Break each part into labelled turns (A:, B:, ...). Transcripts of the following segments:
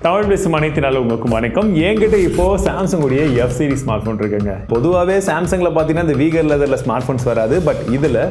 A: தமிழ் பேசும் அனைத்து நாளும் உங்களுக்கு வணக்கம். என்கிட்ட இப்போ சாம்சங் உடைய எஃப் சீரிஸ் ஸ்மார்ட் போன் இருக்குங்க. பொதுவாகவே சாம்சங்ல பார்த்தீங்கன்னா இந்த வீகர் லெதர்ல ஸ்மார்ட் போன்ஸ் வராது, பட் இதுல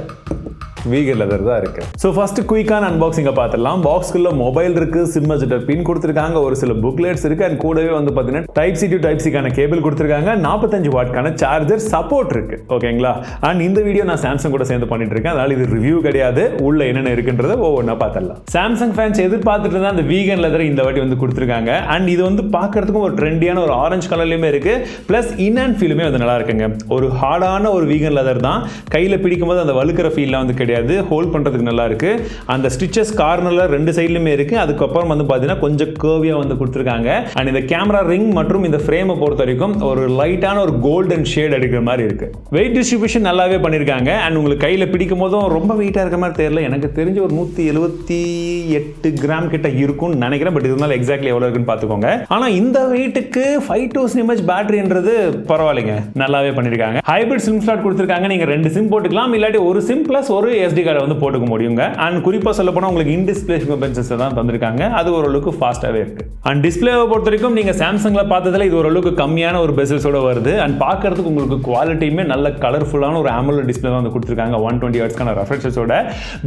A: வீகர் லெதர் தான் இருக்கு. ஸோ ஃபர்ஸ்ட் குயிக்கான அன்பாக்சிங்கை பார்த்துடலாம். பாக்ஸ்குள்ள மொபைல் இருக்கு, சிம் அட்ஜஸ்டர் பின் கொடுத்துருக்காங்க, ஒரு சில புக்லெட்ஸ் இருக்கு, அண்ட் கூடவே வந்து பார்த்தீங்கன்னா டைப் சி டு டைப் சிக்கான கேபிள் கொடுத்துருக்காங்க, 45 வாட்கான சார்ஜர் சப்போர்ட் இருக்கு. ஓகேங்களா? அண்ட் இந்த வீடியோ நான் சாம்சங் கூட சேர்ந்து பண்ணிட்டு இருக்கேன், அதனால இது ரிவ்யூ கிடையாது, உள்ள என்னென்ன இருக்குன்றத ஒவ்வொன்றா பார்த்துடலாம். சாம்சங் ஃபேன்ஸ் எதிர்பார்த்துட்டு இருந்தா அந்த வீகன் லெதர் இந்த வாட்டி வந்து கொடுத்துருக்காங்க. அண்ட் இது வந்து பார்க்கறதுக்கும் ஒரு ட்ரெண்டியான ஒரு ஆரஞ்சு கலர்லயுமே இருக்கு, பிளஸ் இன் அண்ட் ஃபீலுமே வந்து நல்லா இருக்குங்க. ஒரு ஹார்டான ஒரு வீகன் லெதர் தான், கையில் பிடிக்கும் போது அந்த வழுக்கிற ஃபீல்லாம் வந்து கிடையாது, ஹோல்ட் பண்றதுக்கு நல்லா இருக்கு. அந்த ஸ்டிச்சஸ் கார்னர்ல ரெண்டு சைடுலயுமே இருக்கு. அதுக்கப்புறம் வந்து பாத்தீங்கன்னா கொஞ்சம் கர்வியா வந்து கொடுத்துருக்காங்க. அண்ட் இந்த கேமரா ரிங் மற்றும் இந்த ஃப்ரேமை பொறுத்த வரைக்கும் ஒரு லைட்டான ஒரு கோல்டன் ஷேட் அடிக்கிற மாதிரி இருக்கு. வெயிட் டிஸ்ட்ரிபியூஷன் நல்லாவே பண்ணிருக்காங்க. அண்ட் உங்களுக்கு கையில பிடிக்கும் போதும் ரொம்ப வெயிட்டா இருக்க மாதிரி தெரியல. எனக்கு தெரிஞ்ச ஒரு 178 கிராம் கிட்ட இருக்கும்னு நினைக்கிறேன், பட் இருந்தாலும் எக்ஸாக்ட்லி எவ்வளவு இருக்குன்னு பாத்துக்கோங்க. ஆனா இந்த வெயிட்டுக்கு 5,000 mAh பேட்டரின்றது பரவாயில்லைங்க, நல்லாவே பண்ணிருக்காங்க. ஹைபிரிட் சிம் ஸ்லாட் கொடுத்துருக்காங்க. நீங்க 2 சிம் போட்டுக்கலாம், இல்லாட்டி ஒரு சிம் பிளஸ் ஒரு SD கார்டை வந்து போட்டுக்க முடியுங்க. அண்ட் குறிப்பா சொல்ல போனா உங்களுக்கு இன் டிஸ்ப்ளே ஃபிங்கர்பிரிண்ட்ஸ் தான் தந்திருக்காங்க, அது ஓரளவுக்கு ஃபாஸ்டாவே இருக்கு. அண்ட் டிஸ்ப்ளேவை பொறுத்த வரைக்கும் நீங்க சாம்சங்ல பார்த்ததுல இது ஓரளவுக்கு கம்மியான ஒரு பெசல்ஸோட வருது. அண்ட் பார்க்கறதுக்கு உங்களுக்கு குவாலிட்டியுமே நல்ல கலர்ஃபுல்லான ஒரு AMOLED டிஸ்ப்ளே வந்து கொடுத்துருக்காங்க. 120 ஹெர்ட்ஸ்க்கான ரெஃப்ரெஷோட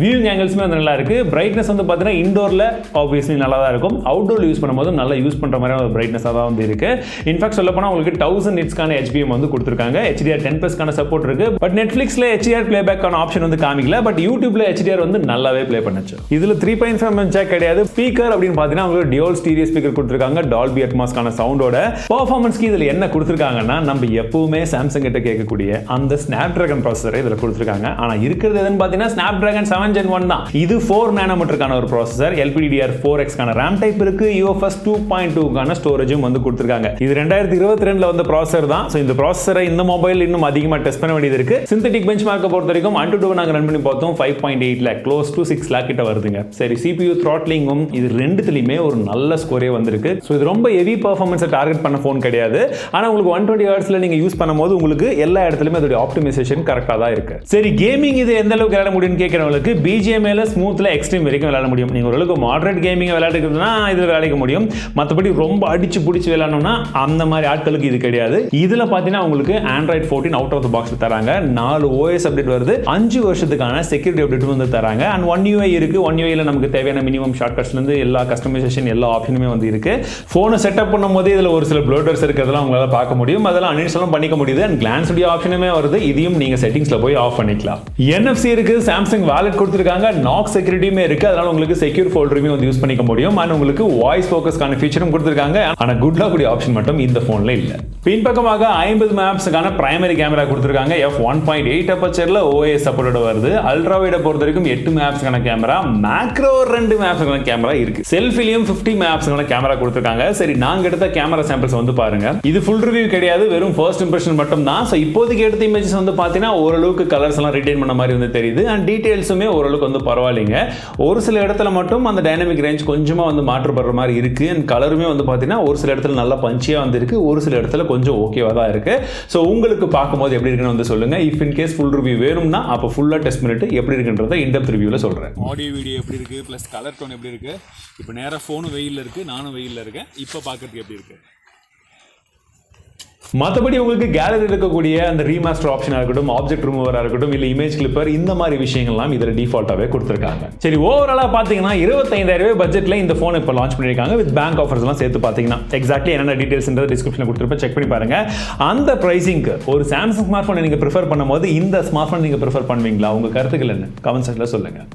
A: வியூயிங் ஆங்கிள்ஸ்மே வந்து நல்லா இருக்கு. பிரைட்னஸ் வந்து பார்த்தீங்கன்னா இண்டோர்ல ஆப்வியஸ்லி நல்லா தான் இருக்கும், அவுட்டோர்ல யூஸ் பண்ணும்போது நல்லா யூஸ் பண்ற மாதிரியான ஒரு பிரைட்னஸாக தான் வந்து இருக்கு. இன்ஃபேக்ட் சொல்ல போனா உங்களுக்கு 1000 nitsக்கான HBM வந்து கொடுத்துருக்காங்க. HDR10+க்கான சப்போர்ட் இருக்கு, பட் நெட்ஃபிளிக்ஸ்ல HDR பிளேபேக்கான ஆப்ஷன் வந்து காமிக்கல, பட் யூடியூப்ல HDR வந்து நல்லாவே ப்ளே பண்ணுச்சு. இதுல 3.5mm ஜாக் கிடையாது. ஸ்பீக்கர் அப்படின்னு பார்த்தீங்கன்னா உங்களுக்கு டியூவல் ஸ்டீரியோ ஸ்பீக்கர் கொடுத்துருக்காங்க, டால்பி அட்மாஸ்க்கான சவுண்டோட. பெர்ஃபார்மன்ஸ்க்கு இதுல என்ன கொடுத்துருக்காங்கன்னா நம்ம எப்பவுமே சாம்சங் கிட்ட கேட்கக்கூடிய அந்த ஸ்னாப்டிராகன் ப்ராசஸரை இதுல கொடுத்துருக்காங்க. ஆனா இருக்கிறது எதுன்னு பார்த்தீங்கன்னா ஸ்னாப்டிராகன் 7 Gen 1 தான். இது 4 nanometerக்கான ஒரு ப்ராசஸர், LPDDR4Xக்கான RAM டைப் இருக்கு, UFS 2.2க்கான ஸ்டோரேஜும் வந்து கொடுத்துருக்காங்க. இது 2022ல வந்த ப்ராசஸர் தான். ஸோ இந்த ப்ராசஸரை இந்த மொபைல் இன்னும் அதிகமாக டெஸ்ட் பண்ண வேண்டியது இருக்கு. சிந்தட்டிக் பெஞ்ச் மார்க்கை பொறுத்த வரைக்கும் Antutu நாங்கள் ரன் பண்ணி பார்த்தோம், 5.8 lakh க்ளோஸ் டு 6 lakh கிட்ட வருதுங்க. சரி, CPU த்ராட்லிங்கும் இது ரெண்டுத்துலயுமே ஒரு நல்ல ஸ்கோரே வந்திருக்கு. ஸோ இது ரொம்ப ஹெவி பெர்ஃபார்மன்ஸை டார்கெட் பண்ண ஃபோன் கிடையாது. ஆனால் உங்களுக்கு 120 ஹெர்ட்ஸ்ல நீங்க யூஸ் பண்ணும்போது உங்களுக்கு எல்லா இடத்துலையுமே அதோட ஆப்டிமைசேஷன் கரெக்டாக தான் இருக்கு. சரி, கேமிங் இது எந்த அளவுக்கு விளையாட முடியும்னு கேட்கறவங்களுக்கு BGMல ஸ்மூத்ல எக்ஸ்ட்ரீம் வரைக்கும் விளையாட முடியும். நீங்க ஓரளவுக்கு மாடரேட் கேமிங் விளையாடுறதுனா இதுல விளையாட முடியும். மற்றபடி ரொம்ப அடிச்சு பிடிச்சி விளையாடணும்னா அந்த மாதிரி ஆட்களுக்கு இது கிடையாது. இதுல பார்த்தீங்கன்னா உங்களுக்கு Android 14 out of the box தராங்க, 4 OS அப்டேட் வருது, 5 வருஷத்துக்கான செக்யூரிட்டி அப்டேட் வந்து தராங்க. அண்ட் 1 UI இருக்கு. 1 UIல நமக்கு தேவையான மினிமம் ஷார்ட்கட்ஸ்ல இருந்து எல்லா கஸ்டமைசேஷன் எல்லா ஆப்ஷனுமே வந்து இருக்கு. போனை செட்டப் பண்ணும்போது இதுல ஒரு சில ப்ளோட்டர்ஸ் இருக்கிறதெல்லாம் உங்களால பார்க்க முடியும், அதெல்லாம் அன்இன்ஸ்டாலும் பண்ணிக்க முடியுது. அண்ட் கிளான்ஸ் உடைய ஆப்ஷனுமே வருது, இதையும் நீங்க செட்டிங்ஸ்ல போய் ஆஃப் பண்ணிக்கலாம். NFC இருக்கு, சாம்சங் வாலெட் கொடுத்துருக்காங்க, நாக் செக்யூரிட்டியுமே இருக்கு, அதனால உங்களுக்கு செக்யூர் ஃபோல்டருமே வந்து யூஸ் பண்ணிக்க முடியும். அண்ட் உங்களுக்கு வாய்ஸ் ஃபோக்கஸ்க்கான ஃபீச்சரும் கொடுத்துருக்காங்க. ஆனா குட் லாக் உடைய ஆப்ஷன் மட்டும் இந்த போன்ல இல்ல. பின்பக்கமாக 50 மெகாபிக்சலுக்கான பிரைமரி கேமரா கொடுத்துருக்காங்க. f1.8 அப்பச்சர்ல OIS சப்போர்ட்டோட வருது. அல்ட்ரா வைட பொறுத்த வரைக்கும் 8 மெகாபிக்சலுக்கான கேமரா, மேக்ரோ 2 மெகாபிக்சலுக்கான கேமரா இருக்கு. செல்ஃபிலையும் 50 மெகாபிக்சலுக்கான கேமரா கொடுத்துருக்காங்க. சரி, நாங்க எடுத்த கேமரா சாம்பிள்ஸ் வந்து பாருங்க. இது ஃபுல் ரிவ்யூ கிடையாது, வெறும் ஃபர்ஸ்ட் இம்ப்ரெஷன் மட்டும் தான். சோ இப்போதைக்கு எடுத்த இமேஜஸ் வந்து பாத்தீங்கன்னா ஓரளவுக்கு கலர்ஸ் எல்லாம் ரிட்டைன் பண்ண மாதிரி வந்து தெரியுது. அண்ட் டீடைல்ஸுமே ஓரளவுக்கு வந்து பரவாயில்லைங்க. ஒரு சில இடத்துல மட்டும் அந்த டைனமிக் ரேஞ்ச் கொஞ்சமா வந்து மாற்றப்படுற மாதிரி இருக்கு. அண்ட் கலருமே வந்து பாத்தீங்கன்னா ஒரு சில இடத்துல நல்லா பஞ்சியா வந்து இருக்கு, ஒரு சில இடத்துல கொஞ்சம் ஓகேவா தான் இருக்கு. சோ உங்களுக்கு பார்க்கும்போது எப்படி இருக்குன்னு வந்து சொல்லுங்க. If in case full review வேணும்னா அப்ப ஃபுல்லா டெஸ்ட் பண்ணிட்டு எப்படி இருக்குன்றத இன்டெப்த் ரிவ்யூல சொல்றேன்.
B: ஆடியோ வீடியோ எப்படி இருக்கு, பிளஸ் கலர் டோன் எப்படி இருக்கு. இப்போ நேரா ஃபோனும் வெயில்ல இருக்கு, நானும் வெயில்ல இருக்கேன். இப்போ பார்க்கறதுக்கு எப்படி இருக்கு.
A: மற்றபடி உங்களுக்கு கேலரி இருக்கக்கூடிய அந்த ரீமாஸ்டர் ஆப்ஷனாக இருக்கட்டும், ஆப்ஜெக்ட் ரிமூவராக இருக்கட்டும், இல்லை இமேஜ் கிளிப்பர், இந்த மாதிரி விஷயங்கள்லாம் இதில் டிஃபால்ட்டாகவே கொடுத்துருக்காங்க. சரி, ஓவராலாக பார்த்தீங்கன்னா 25,000 பட்ஜெட்டில் இந்த ஃபோன் இப்போ லான்ச் பண்ணியிருக்காங்க. வித் பேங்க் ஆஃபர்ஸ்லாம் சேர்த்து பார்த்தீங்கன்னா எக்ஸாக்ட்லி என்னென்ன டீடைல்ஸ்ன்றத டிஸ்கிரிப்ஷனில் கொடுத்துருப்பேன், செக் பண்ணி பாருங்க. அந்த ப்ரைஸிங்க்கு ஒரு சாம்சங் ஸ்மார்ட் ஃபோனை நீங்கள் ப்ரிஃபர் பண்ணும்போது இந்த ஸ்மார்ட் ஃபோன் நீங்கள் ப்ரிஃபர் பண்ணுவீங்களா? உங்கள் கருத்துக்கள் என்ன கமெண்ட் செக்ஷனில் சொல்லுங்கள்.